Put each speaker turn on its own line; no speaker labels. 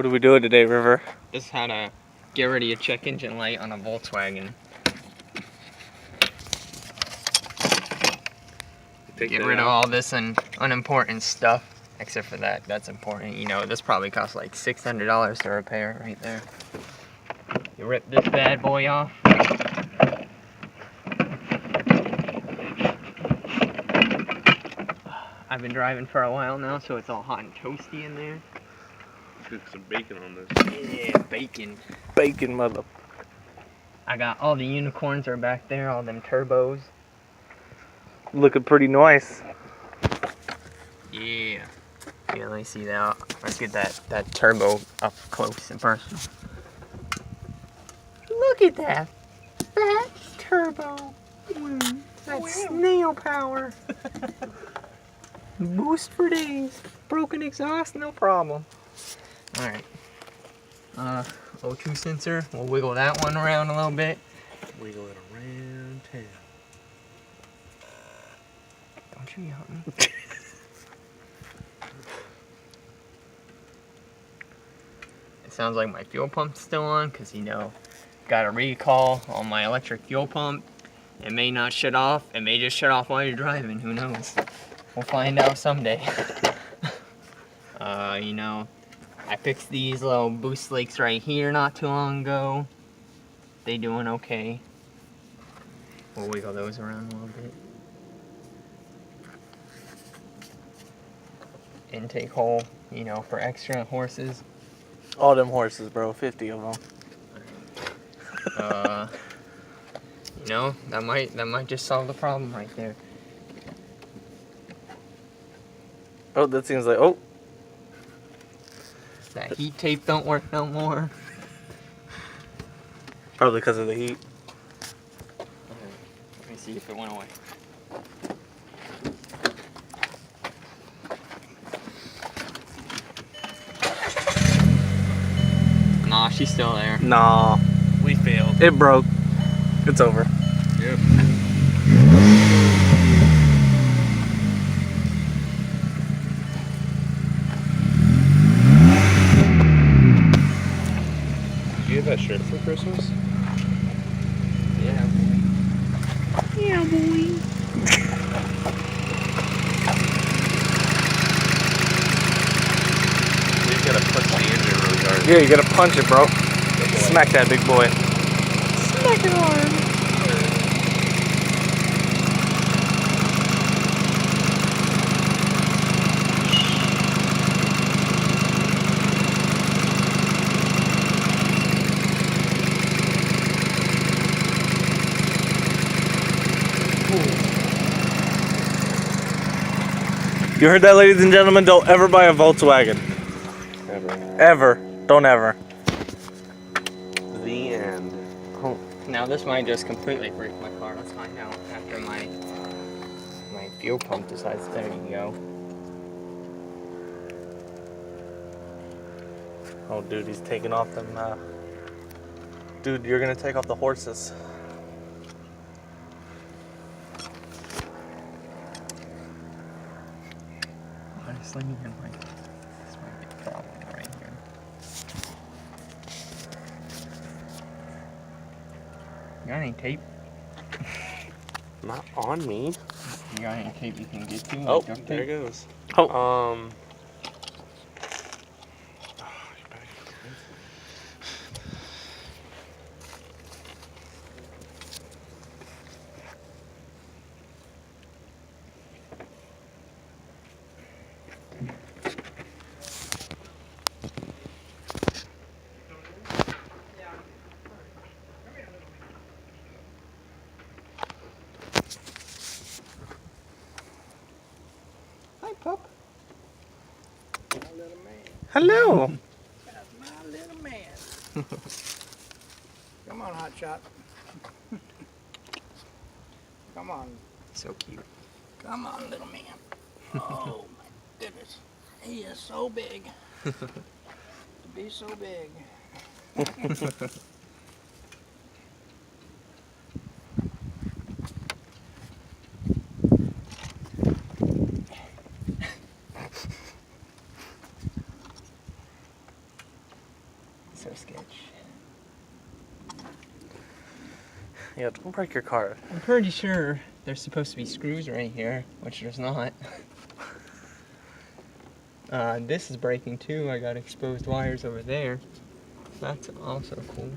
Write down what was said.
What are we doing today, River?
This is how to get rid of your check engine light on a Volkswagen. Get rid of all this unimportant stuff. Except for that, that's important. You know, this probably costs like $600 to repair right there. You rip this bad boy off. I've been driving for a while now, so it's all hot and toasty in there.
Cook some bacon on this.
Yeah, bacon.
Bacon, mother.
I got all the unicorns are back there, all them turbos.
Looking pretty nice.
Yeah. Yeah, let me see that. Let's get that turbo up close and personal. Look at that. That turbo. That's snail power. Boost for days. Broken exhaust, no problem. Alright. O2 sensor. We'll wiggle that one around a little bit.
Wiggle it around town.
Don't you yell at me. It sounds like my fuel pump's still on, because, you know, got a recall on my electric fuel pump. It may not shut off. It may just shut off while you're driving. Who knows? We'll find out someday. You know, I fixed these little boost leaks right here not too long ago. They doing okay. We'll wiggle those around a little bit. Intake hole, you know, for extra horses.
All them horses, bro. 50 of them.
You know, that might just solve the problem right there.
Oh, that seems like, oh.
That heat tape don't work no more.
Probably because of the heat.
Let me see if it went away. Nah, she's still there.
Nah.
We failed.
It broke. It's over.
Yep. Did you get that shirt for Christmas?
Yeah. Yeah, boy.
You gotta push the engine really hard.
Yeah, you gotta punch it, bro. Smack that big boy.
Smack it hard.
You heard that, ladies and gentlemen? Don't ever buy a Volkswagen.
Ever.
Ever. Don't ever.
The end.
Oh, now this might just completely break my car. Let's find out after my fuel pump decides. There you go.
Oh, dude, he's taking off them. Dude, you're gonna take off the horses.
Honestly, this might be a problem right here. You got any tape?
Not on me.
You got any tape you can get to?
Oh,
Like duct
there it
tape?
goes.
Oh.
Hi, pup.
My little man.
Hello.
That's my little man. Come on, Hotshot. Come on.
So cute.
Come on, little man. Oh, my goodness. He is so big. To be so big.
So sketch.
Yeah, don't break your car.
I'm pretty sure there's supposed to be screws right here, which there's not. This is breaking too. I got exposed wires over there. That's also cool.